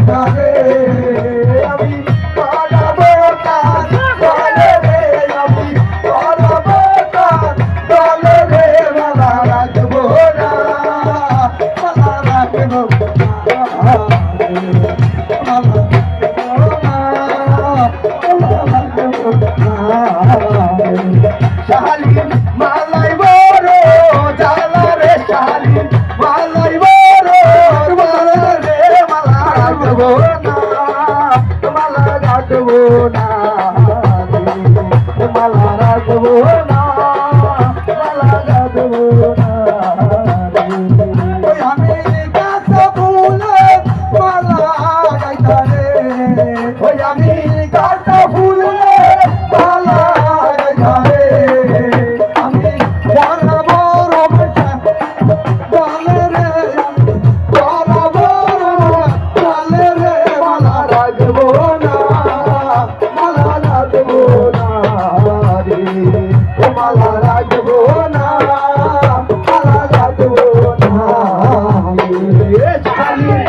গাইতারে আমি বাজাবো তার দলে রে আমি বাজাবো তার দলে রে মালা রাখবো না মালা রাখবো শালিন মালাই বড় জ্বালা রে শালিন মালাই বড় জ্বালা রে মালা রাখবো না মালা রাখবো না মালা রাখবো না মালা রাখবো না ওই আমি গাছ ফুলের মালা গাইতারে ওই আমি গাছ ফুলের মালা গাইতারে আমি বানাবো রমেশা দলে রে বানাবো দলে রে মালা রাখবো না মালা রাখবো না রে মালা রাখবো না মালা রাখবো না রে শালিন